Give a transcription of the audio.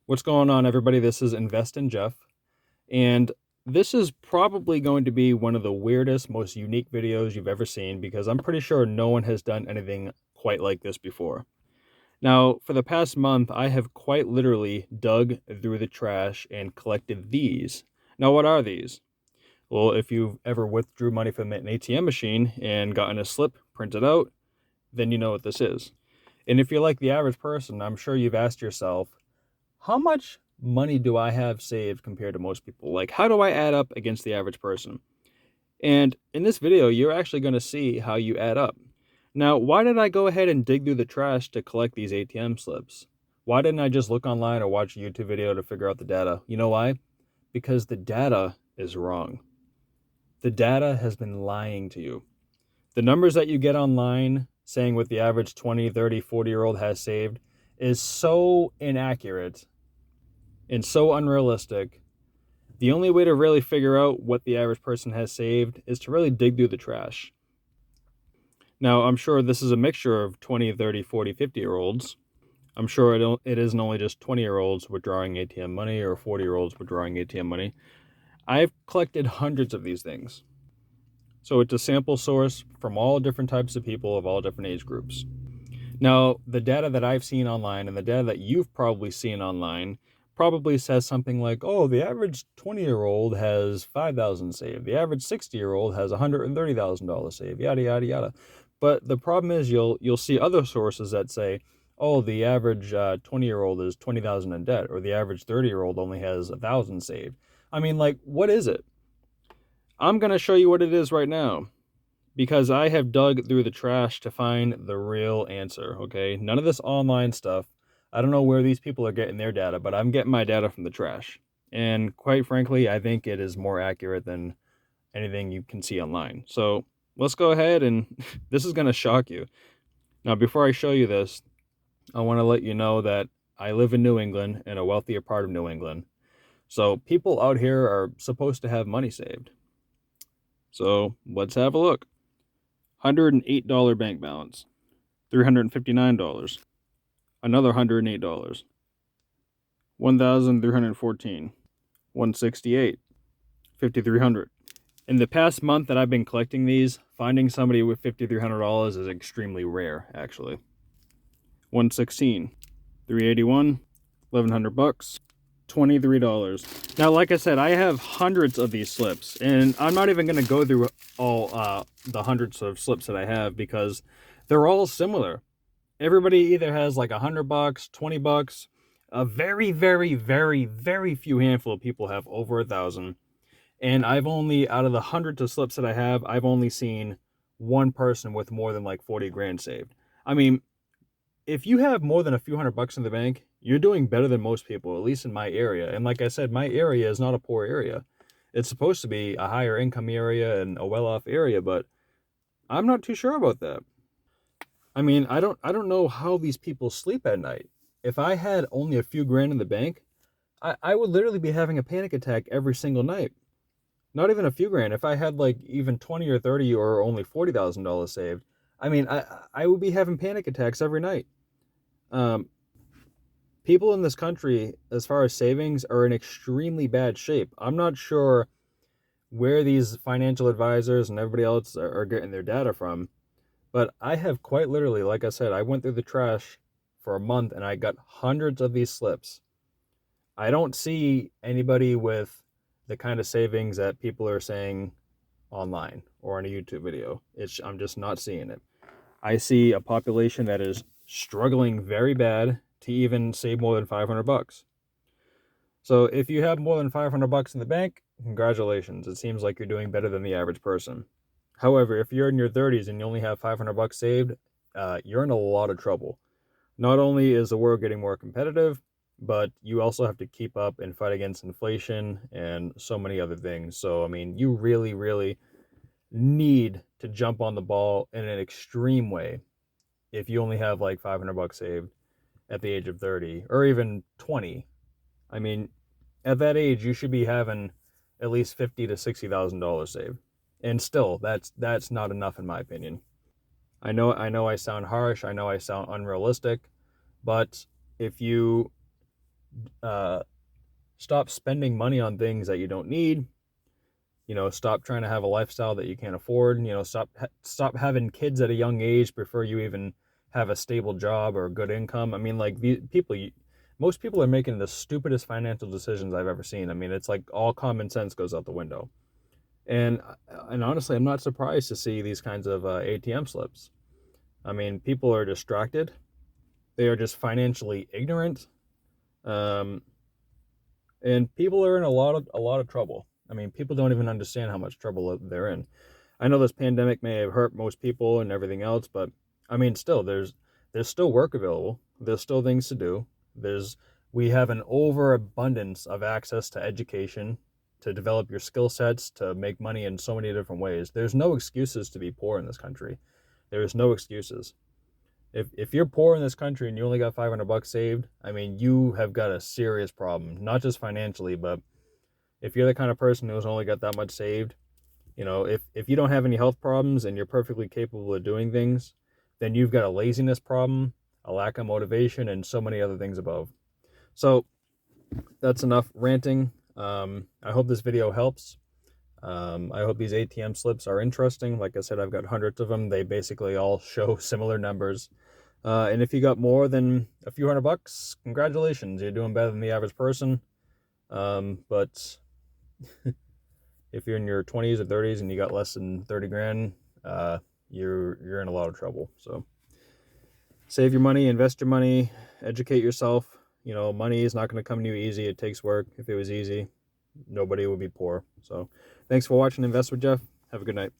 What's going on, everybody? This is Invest in Jeff, and this is probably going to be one of the weirdest, most unique videos you've ever seen because I'm pretty sure no one has done anything quite like this before. Now, for the past month, I have quite literally dug through the trash and collected these. Now, what are these? Well, if you've ever withdrew money from an ATM machine and gotten a slip printed out, then you know what this is. And if you're like the average person, I'm sure you've asked yourself, how much money do I have saved compared to most people? Like, how do I add up against the average person? And in this video, you're actually going to see how you add up. Now, why did I go ahead and dig through the trash to collect these ATM slips? Why didn't I just look online or watch a YouTube video to figure out the data? You know why? Because the data is wrong. The data has been lying to you. The numbers that you get online saying what the average 20, 30, 40-year-old has saved is so inaccurate and so unrealistic. The only way to really figure out what the average person has saved is to really dig through the trash. Now, I'm sure this is a mixture of 20, 30, 40, 50-year-olds. I'm sure it isn't only just 20-year-olds withdrawing ATM money or 40-year-olds withdrawing ATM money. I've collected hundreds of these things. So it's a sample source from all different types of people of all different age groups. Now, the data that I've seen online and the data that you've probably seen online probably says something like, oh, the average 20-year-old has 5,000 saved. The average 60-year-old has $130,000 saved, yada, yada, yada. But the problem is you'll see other sources that say, oh, the average 20-year-old is 20,000 in debt, or the average 30-year-old only has 1,000 saved. I mean, like, what is it? I'm going to show you what it is right now, because I have dug through the trash to find the real answer, okay? None of this online stuff. I don't know where these people are getting their data, but I'm getting my data from the trash. And quite frankly, I think it is more accurate than anything you can see online. So let's go ahead and this is going to shock you. Now, before I show you this, I want to let you know that I live in New England, in a wealthier part of New England. So people out here are supposed to have money saved. So let's have a look. $108 bank balance, $359, another $108, 1,314, 168, 5,300. In the past month that I've been collecting these, finding somebody with $5,300 is extremely rare, actually. 116, 381, 1,100 bucks, $23. Now, like I said, I have hundreds of these slips, and I'm not even going to go through all the hundreds of slips that I have because they're all similar. Everybody either has like $100, $20. A very, very, very, very few handful of people have over 1,000. And I've only, out of the hundreds of slips that I have, I've only seen one person with more than like 40 grand saved. I mean, if you have more than a few $100 in the bank, you're doing better than most people, at least in my area. And like I said, my area is not a poor area. It's supposed to be a higher income area and a well-off area, but I'm not too sure about that. I mean, I don't know how these people sleep at night. If I had only a few grand in the bank, I would literally be having a panic attack every single night. Not even a few grand. If I had like even 20 or 30 or only $40,000 saved, I mean, I would be having panic attacks every night. Um, People in this country, as far as savings, are in extremely bad shape. I'm not sure where these financial advisors and everybody else are getting their data from, but I have quite literally, like I said, I went through the trash for a month and I got hundreds of these slips. I don't see anybody with the kind of savings that people are saying online or in a YouTube video. I'm just not seeing it. I see a population that is struggling very bad to even save more than 500 bucks. So if you have more than 500 bucks in the bank, congratulations. It seems like you're doing better than the average person. However, if you're in your 30s and you only have 500 bucks saved, you're in a lot of trouble. Not only is the world getting more competitive, but you also have to keep up and fight against inflation and so many other things. So, I mean, you really, really need to jump on the ball in an extreme way if you only have like 500 bucks saved at the age of 30 or even 20. I mean, at that age you should be having at least $50,000 to $60,000 saved. And still, that's not enough in my opinion. I know I sound harsh, I know I sound unrealistic, but if you stop spending money on things that you don't need. Stop trying to have a lifestyle that you can't afford. Stop having kids at a young age before you even have a stable job or a good income. I mean, like, most people are making the stupidest financial decisions I've ever seen. I mean, it's like all common sense goes out the window. And honestly, I'm not surprised to see these kinds of ATM slips. I mean, people are distracted. They are just financially ignorant. Um, and people are in a lot of trouble. I mean, people don't even understand how much trouble they're in. I know this pandemic may have hurt most people and everything else, but I mean, still, there's still work available. There's still things to do. We have an overabundance of access to education, to develop your skill sets, to make money in so many different ways. There's no excuses to be poor in this country. There is no excuses. If you're poor in this country and you only got $500 saved, I mean, you have got a serious problem, not just financially, but if you're the kind of person who's only got that much saved, if you don't have any health problems and you're perfectly capable of doing things, then you've got a laziness problem, a lack of motivation, and so many other things above. So that's enough ranting. I hope this video helps. I hope these ATM slips are interesting. Like I said, I've got hundreds of them. They basically all show similar numbers. And if you got more than a few $100, congratulations. You're doing better than the average person. But if you're in your 20s or 30s and you got less than 30 grand, you're in a lot of trouble. So save your money, invest your money, educate yourself. Money is not going to come to you easy. It takes work. If it was easy, nobody would be poor. So thanks for watching Invest with Jeff. Have a good night.